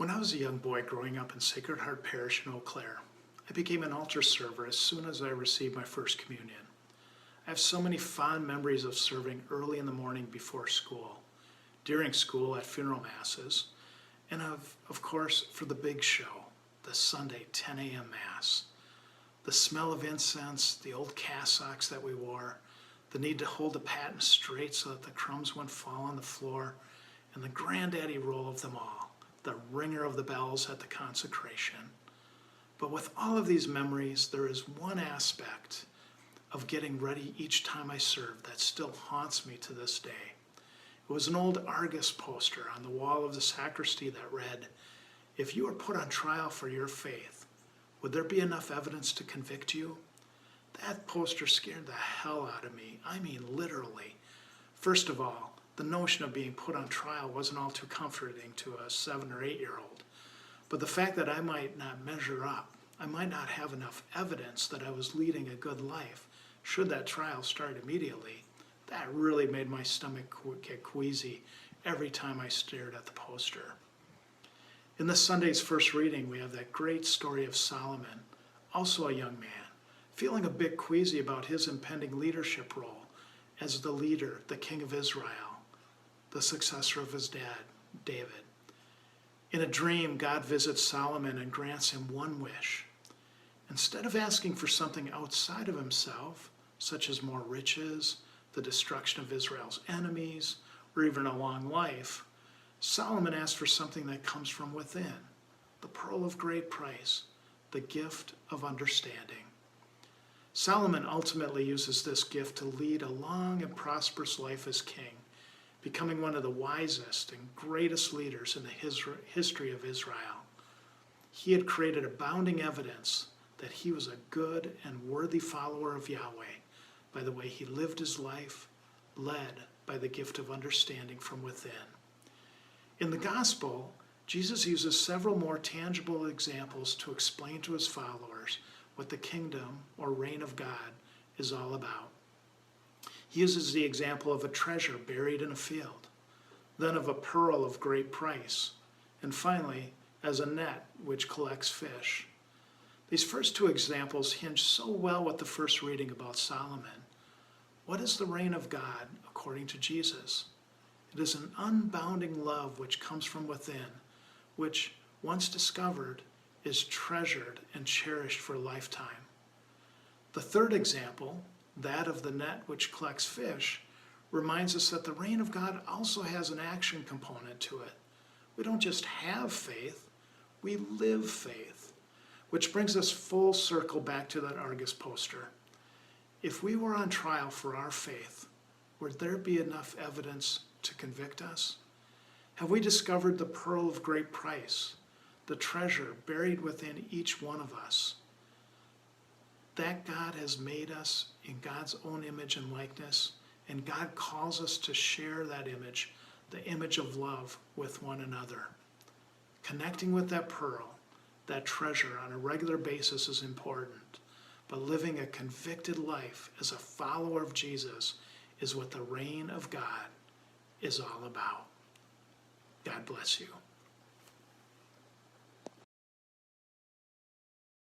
When I was a young boy growing up in Sacred Heart Parish in Eau Claire, I became an altar server as soon as I received my first communion. I have so many fond memories of serving early in the morning before school, during school at funeral masses, and of course for the big show, the Sunday 10 a.m. Mass. The smell of incense, the old cassocks that we wore, the need to hold the paten straight so that the crumbs wouldn't fall on the floor, and the granddaddy role of them all, the ringer of the bells at the consecration. But with all of these memories, there is one aspect of getting ready each time I serve that still haunts me to this day. It was an old Argus poster on the wall of the sacristy that read, "If you are put on trial for your faith, would there be enough evidence to convict you?" That poster scared the hell out of me. I mean, literally. First of all, the notion of being put on trial wasn't all too comforting to a 7 or 8-year-old. But the fact that I might not measure up, I might not have enough evidence that I was leading a good life, should that trial start immediately, that really made my stomach get queasy every time I stared at the poster. In this Sunday's first reading, we have that great story of Solomon, also a young man, feeling a bit queasy about his impending leadership role as the leader, the king of Israel, the successor of his dad, David. In a dream, God visits Solomon and grants him one wish. Instead of asking for something outside of himself, such as more riches, the destruction of Israel's enemies, or even a long life, Solomon asks for something that comes from within, the pearl of great price, the gift of understanding. Solomon ultimately uses this gift to lead a long and prosperous life as king, becoming one of the wisest and greatest leaders in the history of Israel. He had created abounding evidence that he was a good and worthy follower of Yahweh by the way he lived his life, led by the gift of understanding from within. In the gospel, Jesus uses several more tangible examples to explain to his followers what the kingdom or reign of God is all about. He uses the example of a treasure buried in a field, then of a pearl of great price, and finally, as a net which collects fish. These first two examples hinge so well with the first reading about Solomon. What is the reign of God according to Jesus? It is an unbounding love which comes from within, which, once discovered, is treasured and cherished for a lifetime. The third example, that of the net which collects fish, reminds us that the reign of God also has an action component to it. We don't just have faith, we live faith. Which brings us full circle back to that Argus poster. If we were on trial for our faith, would there be enough evidence to convict us? Have we discovered the pearl of great price, the treasure buried within each one of us? That God has made us in God's own image and likeness, and God calls us to share that image, the image of love, with one another. Connecting with that pearl, that treasure on a regular basis is important, but living a convicted life as a follower of Jesus is what the reign of God is all about. God bless you.